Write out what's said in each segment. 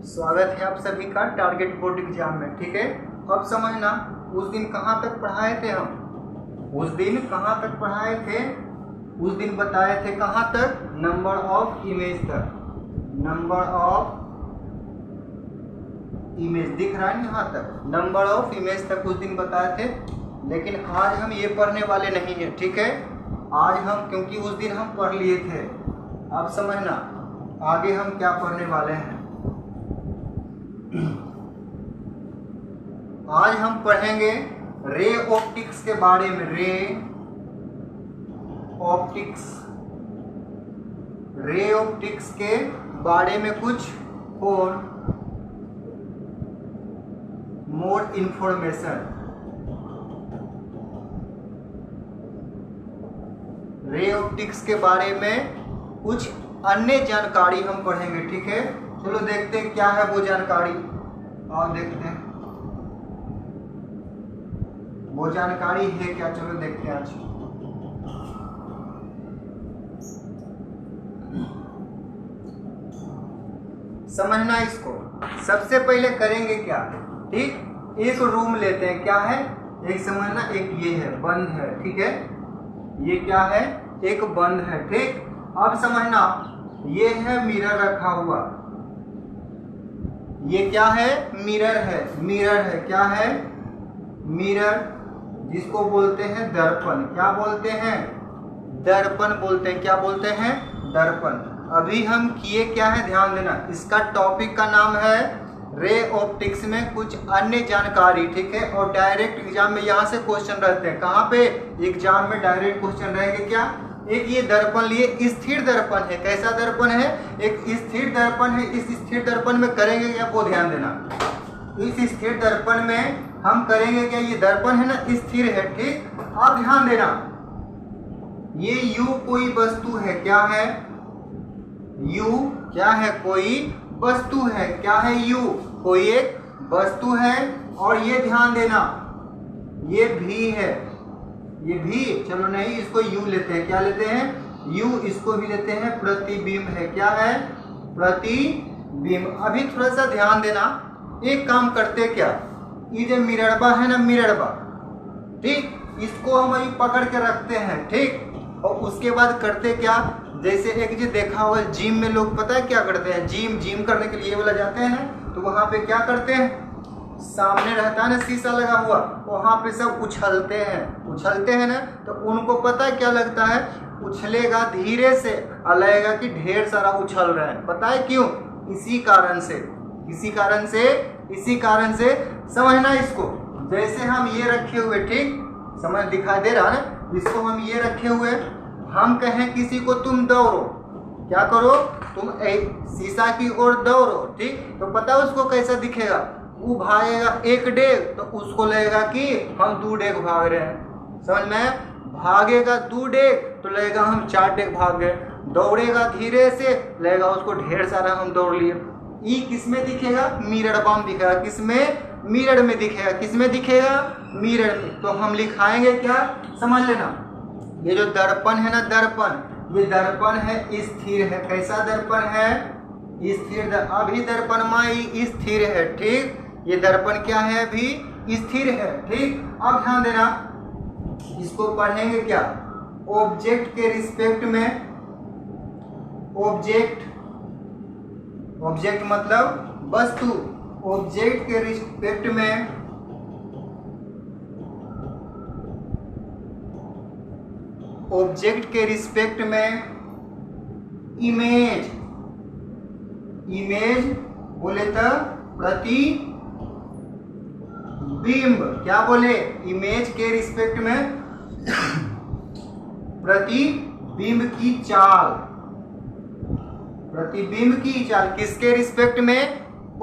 स्वागत है आप सभी का टारगेट बोर्ड एग्जाम में। ठीक है, अब समझना उस दिन कहाँ तक पढ़ाए थे हम। उस दिन कहाँ तक पढ़ाए थे? उस दिन बताए थे कहाँ तक? नंबर ऑफ इमेज तक। नंबर ऑफ इमेज दिख रहा है यहाँ तक, नंबर ऑफ इमेज तक उस दिन बताए थे। लेकिन आज हम ये पढ़ने वाले नहीं है। ठीक है, आज हम, क्योंकि उस दिन हम पढ़ लिए थे, अब समझना आगे हम क्या पढ़ने वाले हैं। आज हम पढ़ेंगे रे ऑप्टिक्स के बारे में। रे ऑप्टिक्स, रे ऑप्टिक्स के बारे में कुछ और मोर इंफॉर्मेशन। रे ऑप्टिक्स के बारे में कुछ अन्य जानकारी हम पढ़ेंगे। ठीक है, चलो देखते हैं क्या है वो जानकारी। और देखते हैं वो जानकारी है क्या, चलो देखते हैं आज। समझना इसको। सबसे पहले करेंगे क्या, ठीक, एक रूम लेते हैं। क्या है? एक समझना, एक ये है, बंद है। ठीक है, ये क्या है? एक बंद है। ठीक, अब समझना ये है मिरर रखा हुआ। ये क्या है? मिरर है। मिरर है, क्या है? मिरर, जिसको बोलते हैं दर्पण। क्या बोलते हैं? दर्पण बोलते हैं। क्या बोलते हैं? दर्पण। अभी हम किए क्या है, ध्यान देना। इसका टॉपिक का नाम है रे ऑप्टिक्स में कुछ अन्य जानकारी। ठीक है, और डायरेक्ट एग्जाम में यहाँ से क्वेश्चन रहते हैं। कहाँ पे? एग्जाम में डायरेक्ट क्वेश्चन रहेंगे। क्या? एक ये दर्पण लिए, स्थिर दर्पण है। कैसा दर्पण है? एक स्थिर दर्पण है। इस स्थिर दर्पण में करेंगे क्या, वो ध्यान देना। इस स्थिर दर्पण में हम करेंगे क्या, ये दर्पण है ना, स्थिर है। ठीक, अब ध्यान देना, ये यू कोई वस्तु है। क्या है? यू क्या है? कोई वस्तु है। क्या है? यू कोई एक वस्तु है। और ये ध्यान देना, ये भी है। ये भी, चलो नहीं, इसको यू लेते हैं। क्या लेते हैं? यू। इसको भी लेते हैं प्रतिबिंब है। क्या है? प्रतिबिंब। अभी थोड़ा सा ध्यान देना, एक काम करते क्या, ये जो मिररबा है ना, मिररबा, ठीक, इसको हम अभी पकड़ के रखते हैं। ठीक, और उसके बाद करते क्या, जैसे एक जो देखा होगा जिम में लोग, पता है क्या करते हैं? जिम करने के लिए वाला जाते हैं ना, तो वहां पे क्या करते हैं, सामने रहता है ना शीशा लगा हुआ, वहां पे सब उछलते हैं ना, तो उनको पता है क्या लगता है, उछलेगा धीरे से, लगेगा कि ढेर सारा उछल रहा है। पता है क्यों? इसी कारण से समझना इसको। जैसे हम ये रखे हुए, ठीक, समझ दिखाई दे रहा है ना, इसको हम ये रखे हुए, हम कहें किसी को तुम दौड़ो, क्या करो, तुम शीशा की ओर दौड़ो। ठीक, तो पता है उसको कैसा दिखेगा? वो भागेगा 1 डेग, तो उसको लगेगा कि हम 2 डेग भाग रहे हैं। समझ में? भागेगा 2 डेग तो लगेगा हम 4 डेग भाग गए। दौड़ेगा धीरे से, लगेगा उसको ढेर सारा हम दौड़ लिए। ई किसमें दिखेगा? मिरर बम दिखेगा। किसमें? मिरर में दिखेगा। किसमें दिखेगा? मिरर में। तो हम लिखाएंगे क्या, समझ लेना, ये जो दर्पण है ना, दर्पण, ये दर्पण है, स्थिर है। कैसा दर्पण है? स्थिर। अभी दर्पण माई स्थिर है। ठीक, ये दर्पण क्या है? अभी स्थिर है। ठीक, अब ध्यान देना, इसको पढ़ेंगे क्या, ऑब्जेक्ट के रिस्पेक्ट में। ऑब्जेक्ट मतलब वस्तु। ऑब्जेक्ट के रिस्पेक्ट में इमेज बोले तो प्रतिबिंब। क्या बोले? इमेज के रिस्पेक्ट में प्रतिबिंब की चाल। प्रतिबिंब की चाल किसके रिस्पेक्ट में?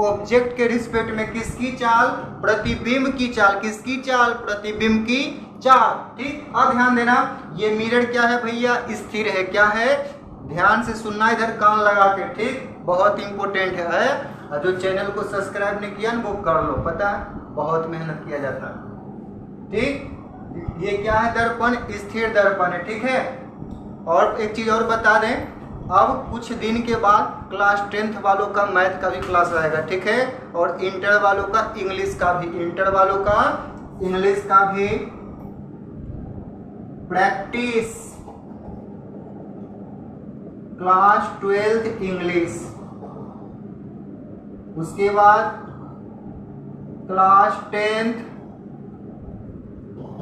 ऑब्जेक्ट के रिस्पेक्ट में। किसकी चाल? प्रतिबिंब की चाल। किसकी चाल? प्रतिबिंब की चाल। ठीक, अब ध्यान देना, ये मिरर क्या है भैया? स्थिर है। क्या है? ध्यान से सुनना, इधर कान लगा के। ठीक, बहुत इंपॉर्टेंट है। जो चैनल को सब्सक्राइब नहीं किया ना, वो कर लो, पता है बहुत मेहनत किया जाता है। ठीक, ये क्या है? दर्पण, स्थिर दर्पण है। ठीक है, और एक चीज और बता दें, अब कुछ दिन के बाद क्लास 10th वालों का मैथ का भी क्लास आएगा, ठीक है, और इंटर वालों का इंग्लिश का भी, इंटर वालों का इंग्लिश का भी प्रैक्टिस क्लास 12th इंग्लिश, उसके बाद क्लास 10th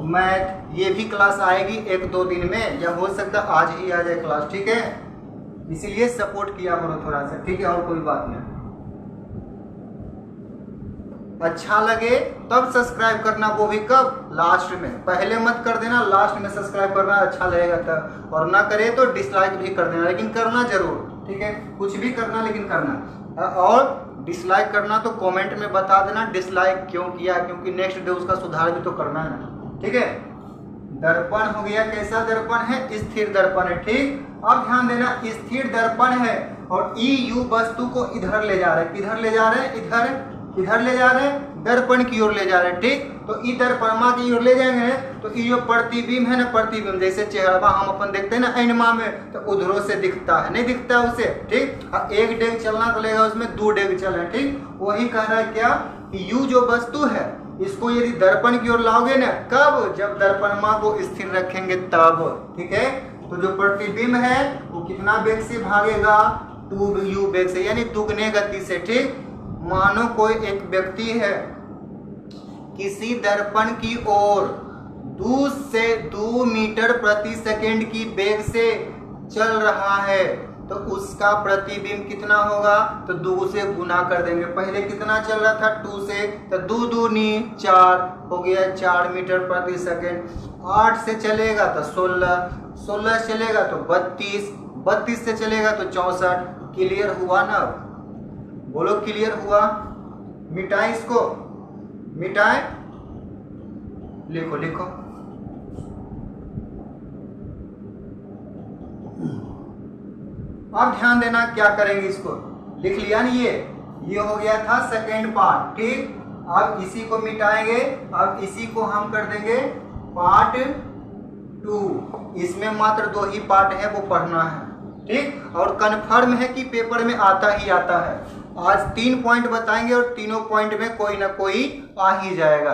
मैथ, ये भी क्लास आएगी 1-2 दिन में, या हो सकता है आज ही आ जाए क्लास, ठीक है, इसीलिए सपोर्ट किया करो थोड़ा सा, ठीक है, और कोई बात नहीं। अच्छा लगे तब सब्सक्राइब करना, वो भी कब, लास्ट में, पहले मत कर देना, लास्ट में सब्सक्राइब करना, अच्छा लगेगा तब, और ना करे तो डिसलाइक भी कर देना, लेकिन करना जरूर, ठीक है, कुछ भी करना लेकिन करना, और डिसलाइक करना तो कमेंट में बता देना डिसलाइक क्यों किया, क्योंकि नेक्स्ट डे उसका सुधार भी तो करना है, ठीक है। दर्पण हो गया, कैसा दर्पण है, स्थिर दर्पण है, ठीक। अब ध्यान देना, स्थिर दर्पण है और EU वस्तु को इधर ले जा रहे हैं, किधर ले जा रहे हैं, इधर ले जा रहे हैं, दर्पण की ओर ले जा रहे हैं, ठीक। तो ई दर्पणमा की ओर ले जाएंगे तो ये जो प्रतिबिंब है ना, प्रतिबिंब जैसे चेहरा हम अपन देखते हैं ना ऐनमा में, तो उधरों से दिखता है, नहीं दिखता है उसे, ठीक। अब 1 डेग चलना तो लेगा, उसमें 2 डेग चले, ठीक। वही कह रहा है क्या, यू जो वस्तु है इसको यदि दर्पण की ओर लाओगे ना, कब, जब दर्पणमा को स्थिर रखेंगे तब, ठीक है। तो जो प्रतिबिंब है वो कितना वेग से भागेगा, 2u वेग से, यानी दुगने गति से, ठीक। मानो कोई एक व्यक्ति है किसी दर्पण की ओर 2 मीटर प्रति सेकंड की वेग से चल रहा है, तो उसका प्रतिबिंब कितना होगा, तो 2 से गुना कर देंगे, पहले कितना चल रहा था 2 से, तो 2 दूनी 4 हो गया, 4 मीटर प्रति सेकंड, 8 से चलेगा तो 16, 16 से चलेगा तो 32, 32 से चलेगा तो 64, क्लियर हुआ ना, बोलो क्लियर हुआ, मिटाएं इसको, मिटाएं, लिखो लिखो, अब ध्यान देना क्या करेंगे, इसको लिख लिया ना, ये हो गया था सेकेंड पार्ट, ठीक। अब इसी को मिटाएंगे, अब इसी को हम कर देंगे पार्ट 2, इसमें मात्र 2 ही पार्ट है, वो पढ़ना है, ठीक। और कंफर्म है कि पेपर में आता ही आता है, आज 3 पॉइंट बताएंगे और तीनों पॉइंट में कोई ना कोई आ ही जाएगा।